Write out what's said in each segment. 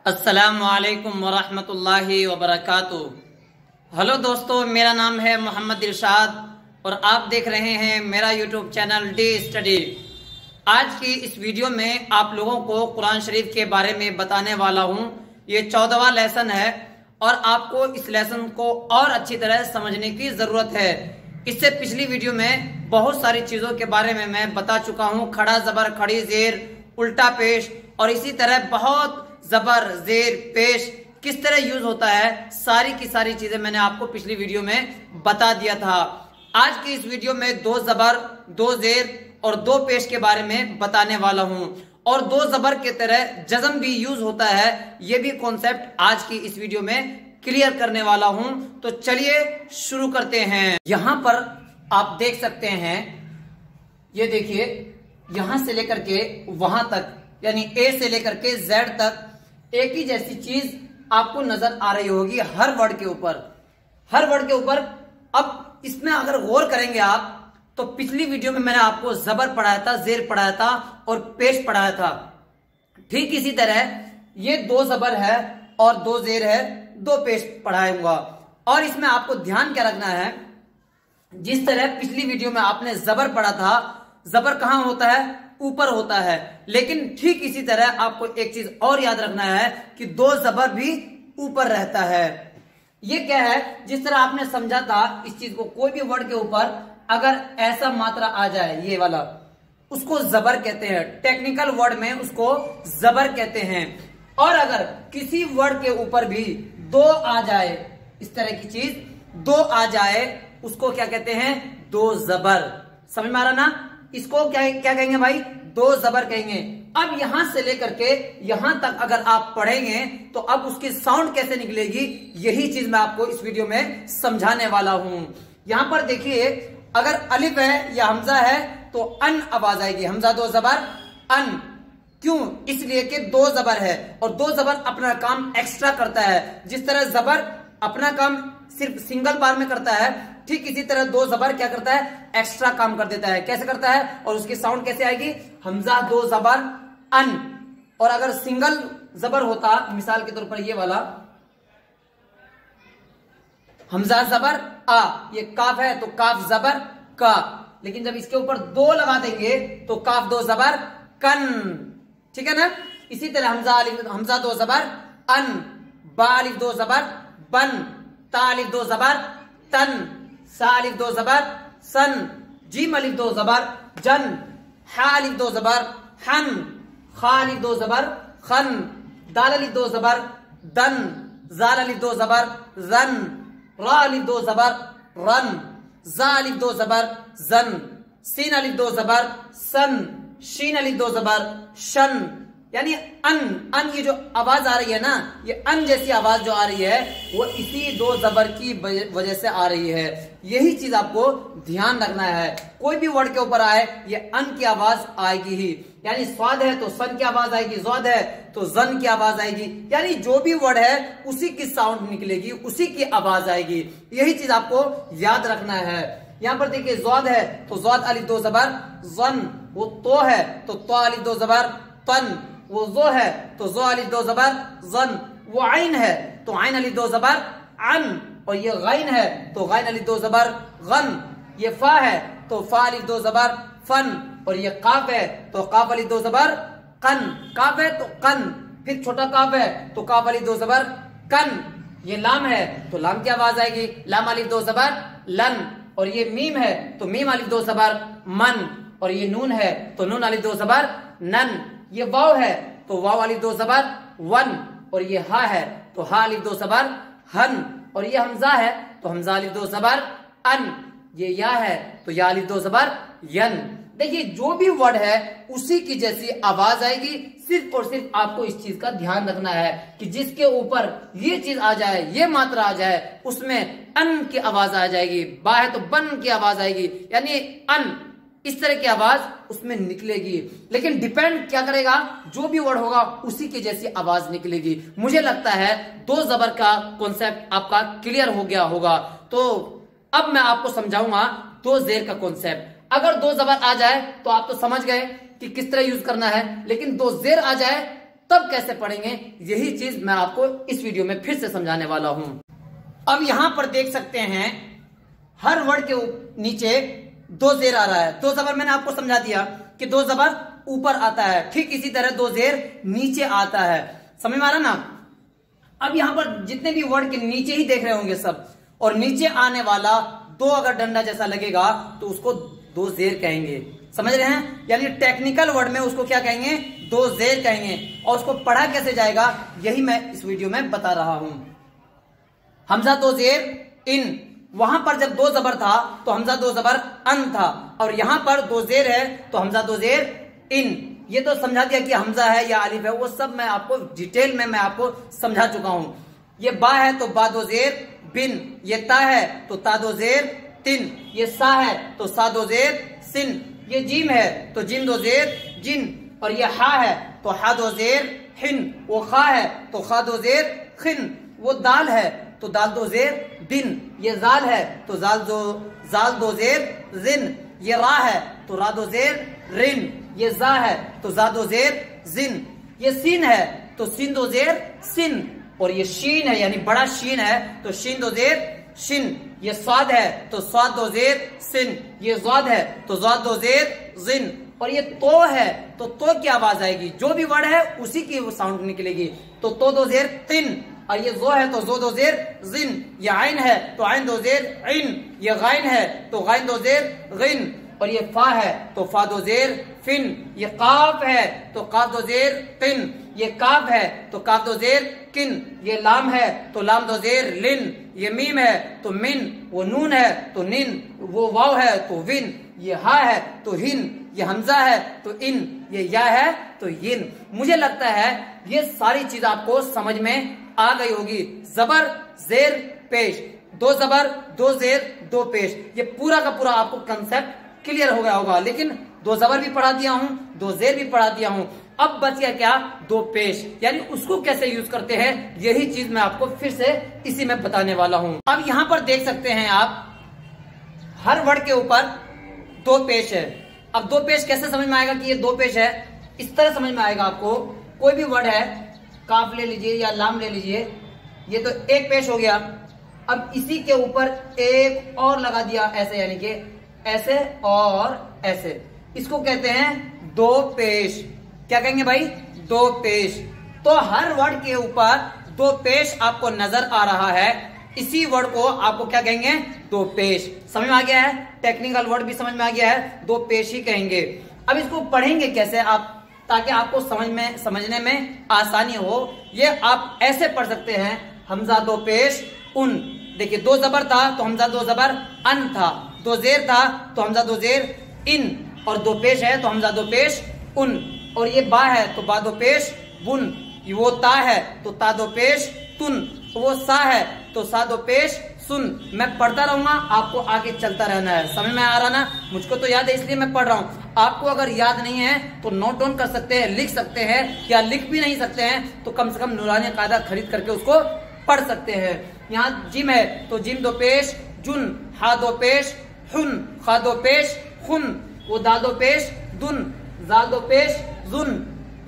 अस्सलामुअलैकुम वरहमतुल्लाहि वबरकातुहू। हेलो दोस्तों, मेरा नाम है मोहम्मद इरशाद और आप देख रहे हैं मेरा यूट्यूब चैनल डी स्टडी। आज की इस वीडियो में आप लोगों को कुरान शरीफ के बारे में बताने वाला हूं। ये 14वां लेसन है और आपको इस लेसन को और अच्छी तरह समझने की जरूरत है। इससे पिछली वीडियो में बहुत सारी चीजों के बारे में मैं बता चुका हूं। खड़ा जबर, खड़ी जेर, उल्टा पेश और इसी तरह बहुत जबर, जेर, पेश किस तरह यूज होता है, सारी की सारी चीजें मैंने आपको पिछली वीडियो में बता दिया था। आज की इस वीडियो में 2 जबर, 2 जेर और 2 पेश के बारे में बताने वाला हूं। और 2 जबर के तरह जज्म भी यूज होता है, यह भी कॉन्सेप्ट आज की इस वीडियो में क्लियर करने वाला हूं। तो चलिए शुरू करते हैं। यहां पर आप देख सकते हैं, ये देखिए, यहां से लेकर के वहां तक, यानी ए से लेकर के जेड तक एक ही जैसी चीज आपको नजर आ रही होगी हर वर्ड के ऊपर, हर वर्ड के ऊपर। अब इसमें अगर गौर करेंगे आप, तो पिछली वीडियो में मैंने आपको जबर पढ़ाया था, जेर पढ़ाया था और पेश पढ़ाया था। ठीक इसी तरह ये 2 जबर है और 2 जेर है, 2 पेश पढ़ाऊंगा। और इसमें आपको ध्यान क्या रखना है, जिस तरह पिछली वीडियो में आपने जबर पढ़ा था, जबर कहां होता है? ऊपर होता है। लेकिन ठीक इसी तरह आपको एक चीज और याद रखना है कि 2 जबर भी ऊपर रहता है। ये क्या है? जिस तरह आपने समझा था इस चीज को, कोई भी वर्ड के ऊपर अगर ऐसा मात्रा आ जाए, ये वाला, उसको जबर कहते हैं। टेक्निकल वर्ड में उसको जबर कहते हैं। और अगर किसी वर्ड के ऊपर भी 2 आ जाए, इस तरह की चीज 2 आ जाए, उसको क्या कहते हैं? 2 जबर। समझ में आ रहा ना? इसको क्या कहेंगे भाई? 2 जबर कहेंगे। अब यहां से लेकर के यहां तक अगर आप पढ़ेंगे तो अब उसकी साउंड कैसे निकलेगी, यही चीज मैं आपको इस वीडियो में समझाने वाला हूं। यहां पर देखिए, अगर अलिफ है या हमजा है तो अन आवाज आएगी। हमजा 2 जबर, अन। क्यों? इसलिए कि 2 जबर है और 2 जबर अपना काम एक्स्ट्रा करता है। जिस तरह जबर अपना काम सिर्फ सिंगल बार में करता है, ठीक इसी तरह 2 जबर क्या करता है? एक्स्ट्रा काम कर देता है। कैसे करता है और उसकी साउंड कैसे आएगी? हमजा 2 जबर, अन। और अगर सिंगल जबर होता, मिसाल के तौर पर ये वाला हमजा जबर आ, ये काफ है तो काफ जबर का। लेकिन जब इसके ऊपर 2 लगा देंगे तो काफ 2 जबर, कन। ठीक है ना? इसी तरह हमजा 2 जबर, अन। बा अलिफ 2 जबर, बन। ता अलिफ 2 जबर, तन। सा अलिफ 2 जबर, सन। जीम अलिफ 2 जबर, जन। हा अलिफ 2 जबर, हन। खा अलिफ 2 जबर, खन। दाल अलिफ 2 जबर, दन। जाल अलिफ 2 जबर, जन। रा अलिफ 2 जबर, रन। जा अलिफ 2 जबर, जन। सीन अलिफ 2 जबर, सन। शीन अलिफ 2 जबर, शन। यानी अन, अन की जो आवाज आ रही है ना, ये अन जैसी आवाज जो आ रही है, वो इसी 2 जबर की वजह से आ रही है। यही चीज आपको ध्यान रखना है। कोई भी वर्ड के ऊपर आए, ये अन की आवाज आएगी ही। यानी स्वाद है तो सन की आवाज आएगी, ज़्वाद है तो जन की आवाज आएगी। यानी जो भी वर्ड है उसी की साउंड निकलेगी, उसी की आवाज आएगी। यही चीज आपको याद रखना है। यहां पर देखिए, ज़्वाद है तो ज़्वाद अलिफ 2 जबर, जन। वो तो है तो तो अलिफ 2 जबर, तन। वो जो है तो जो अलिफ 2 जबर, जन। वो आइन है तो आइन अलिफ 2 जबर, अन। और ये गैन है तो गैन अलिफ 2 जबर, गन। ये फा है तो फा अलिफ 2 जबर, फन। और ये काफ है तो काफ अलिफ 2 जबर, कन। काफ है तो कन। फिर छोटा काफ है तो काफ अलिफ 2 जबर, कन। ये लाम है तो लाम की आवाज आएगी, लाम अलिफ 2 जबर, लन। और ये मीम है तो मीम अलिफ 2 जबर, मन। और ये नून है तो नून अलिफ 2 जबर, नन। ये वाव है तो वाव अलिफ 2 जबर, वन। और ये हा है तो हा अलिफ 2 जबर, हन। और ये हमजा है तो हमजा अलिफ 2 जबर, अन। ये या है तो या अलिफ 2 जबर, यन। देखिए, जो भी वर्ड है उसी की जैसी आवाज आएगी। सिर्फ और सिर्फ आपको इस चीज का ध्यान रखना है कि जिसके ऊपर ये चीज आ जाए, ये मात्रा आ जाए, उसमें अन की आवाज आ जाएगी। बा है तो बन की आवाज आएगी, यानी अन, इस तरह की आवाज उसमें निकलेगी। लेकिन डिपेंड क्या करेगा? जो भी वर्ड होगा उसी की जैसी आवाज निकलेगी। मुझे लगता है 2 जबर का कॉन्सेप्ट आपका क्लियर हो गया होगा। तो अब मैं आपको समझाऊंगा 2 जेर का कॉन्सेप्ट। अगर 2 जबर आ जाए तो आप तो समझ गए कि किस तरह यूज करना है। लेकिन 2 जेर आ जाए तब कैसे पढ़ेंगे, यही चीज मैं आपको इस वीडियो में फिर से समझाने वाला हूं। अब यहां पर देख सकते हैं हर वर्ड के नीचे दो जेर आ रहा है। दो जबर मैंने आपको समझा दिया कि दो जबर ऊपर आता है, ठीक इसी तरह दो जेर नीचे आता है। समझ में आ रहा ना। अब यहां पर जितने भी वर्ड के नीचे ही देख रहे होंगे सब, और नीचे आने वाला दो अगर डंडा जैसा लगेगा तो उसको दो जेर कहेंगे। समझ रहे हैं, यानी टेक्निकल वर्ड में उसको क्या कहेंगे, दो जेर कहेंगे। और उसको पढ़ा कैसे जाएगा यही मैं इस वीडियो में बता रहा हूं। हमजा दो जेर इन, वहां पर जब दो जबर था तो हमजा दो जबर अन था, और यहां पर दो जेर है तो हमजा दो जेर इन। ये तो समझा दिया कि हमजा है या अलिफ है, वो सब मैं आपको डिटेल में मैं आपको समझा चुका हूं। ये बा है तो बा दो जेर बिन, ये ता है तो ता दो जेर तिन, ये सा है तो सा दो जेर सिन, ये जीम है तो जिम दो जेर जिन, और ये हा है तो हा दो जेर हिन, वो खा है तो खा दो जेर खिन, वो दाल है तो दाल दो जेर दिन, ये जाल है तो जाल दो जेर जिन, ये रा है तो रा दो जेर रिन, ये जा है तो जा दो जेर जिन, ये सीन है तो सीन दो जेर सिन, और ये शीन है यानी बड़ा शीन है तो शीन दो जेर शिन, ये स्वाद है तो स्वाद दो जेर सिन, ये ज़ाद है तो ज़ाद दो जेर जिन, और ये तो है तो की आवाज आएगी, जो भी वर्ड है उसी की वो साउंड निकलेगी, तो दो जेर तिन, और ये जो है तो जो दो जेर जिन, ये आइन है तो आइन दो जेर इन, ये गाइन है तो गाइन दो जेर गिन, और ये फा है तो फा दो जेर फिन, ये काफ है तो काफ दो जेर किन, ये काफ है तो काफ दो जेर किन, ये लाम है तो लाम दो जेर लिन, ये मीम है तो मिन, वो नून है तो निन, वो वाव है तो विन, ये हा है तो हिन, ये हमजा है तो इन, ये या है तो यिन। मुझे लगता है ये सारी चीज आपको समझ में आ गई होगी। जबर जेर पेश, दो जबर दो जेर दो पेश, ये पूरा का पूरा आपको कंसेप्ट क्लियर हो गया होगा। लेकिन दो जबर भी पढ़ा दिया हूं, दो जेर भी पढ़ा दिया हूं, अब बच गया क्या, दो पेश, यानी उसको कैसे यूज करते हैं यही चीज मैं आपको फिर से इसी में बताने वाला हूं। अब यहां पर देख सकते हैं आप हर वर्ड के ऊपर दो पेश है। अब दो पेश कैसे समझ में आएगा कि ये दो पेश है, इस तरह समझ में आएगा आपको। कोई भी वर्ड है, काफ ले लीजिए या लाम ले लीजिए, ये तो एक पेश हो गया। अब इसी के ऊपर एक और लगा दिया ऐसे, यानी कि ऐसे और ऐसे, इसको कहते हैं दो पेश। क्या कहेंगे भाई, दो पेश। तो हर वर्ड के ऊपर दो पेश आपको नजर आ रहा है, इसी वर्ड को आपको क्या कहेंगे, दो पेश। समझ में आ गया है, टेक्निकल वर्ड भी समझ में आ गया है, दो पेश ही कहेंगे। अब इसको पढ़ेंगे कैसे आप, ताकि आपको समझने में आसानी हो। ये आप ऐसे पढ़ सकते हैं, हमजा दो पेश उन। देखिए दो जबर था तो हमजा दो जबर अन था, दो जेर था तो हमजा दो जेर इन, और दो पेश है तो हमजा दो पेश उन, और ये बा है तो बा दो पेश बुन, वो ता है तो ता दो पेश तुन, वो सा है तो सा दो पेश सुन। मैं पढ़ता रहूंगा, आपको आगे चलता रहना है। समझ में आ रहा ना, मुझको तो याद है इसलिए मैं पढ़ रहा हूँ। आपको अगर याद नहीं है तो नोट डाउन कर सकते हैं, लिख सकते हैं, या लिख भी नहीं सकते हैं तो कम से कम नूरानी कायदा खरीद करके उसको पढ़ सकते हैं। यहाँ जिम है तो जिम दो पेश जुन, हा दो पेश हुन, खा दो पेश खुन, वो दा दो पेश दुन, जाल दो पेश जुन,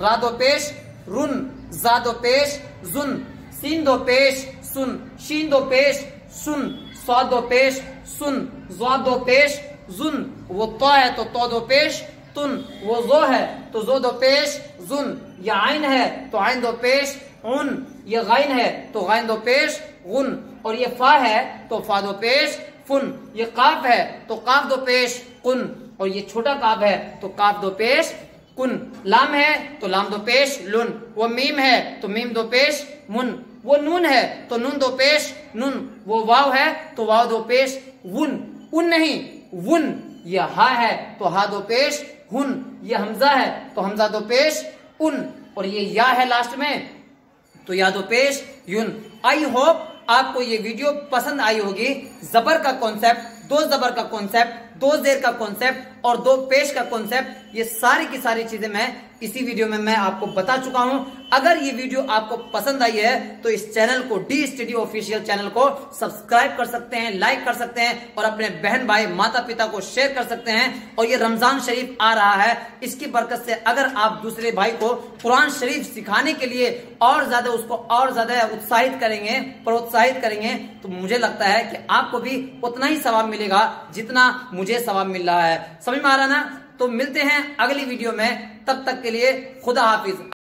रा दो पेश रुन, जा दो पेश जुन, सीन दो पेश सुन, शीन दो पेश सुन, स्वाद दो पेश सुन, ज़ाद दो पेश जुन, वो तो है तो दो पेश तुन, वो जो है तो जो दो पेश जुन, ये आइन है तो आइन दो पेश उन, ये गाइन है तो गाइन दो पेश गुन, और ये फा है तो फा दो पेश फुन, ये काफ है तो काफ दो पेश कुन, और ये छोटा काफ है तो काफ दो पेश कुन, लाम है तो लाम दो पेश लुन, वो मीम है तो मीम दो पेश मुन, वो नून है तो नून दो पेश नुन, वो वाव है तो वाव दो पेश वुन, उन नहीं वुन, ये हा है तो हा दो पेश हुन, ये हमजा है तो हमजा दो पेश उन, और ये या है लास्ट में तो या दो पेश युन। आई होप आपको ये वीडियो पसंद आई होगी। जबर का कॉन्सेप्ट, दो जबर का कॉन्सेप्ट, दो जेर का कॉन्सेप्ट और दो पेश का कॉन्सेप्ट, ये सारी की सारी चीजें मैं इसी वीडियो में मैं आपको बता चुका हूं। अगर ये वीडियो आपको पसंद आई है तो इस चैनल को, डी स्टडी ऑफिशियल चैनल को सब्सक्राइब कर सकते हैं, लाइक कर सकते हैं और अपने बहन भाई माता पिता को शेयर कर सकते हैं। और ये रमजान शरीफ आ रहा है, इसकी बरकत से अगर आप दूसरे भाई को कुरान शरीफ सिखाने के लिए और ज्यादा उसको और ज्यादा उत्साहित करेंगे, प्रोत्साहित करेंगे, तो मुझे लगता है कि आपको भी उतना ही सवाब मिलेगा जितना मुझे सवाब मिल रहा है। समझ में आ रहा ना? तो मिलते हैं अगली वीडियो में, तब तक के लिए खुदा हाफिज।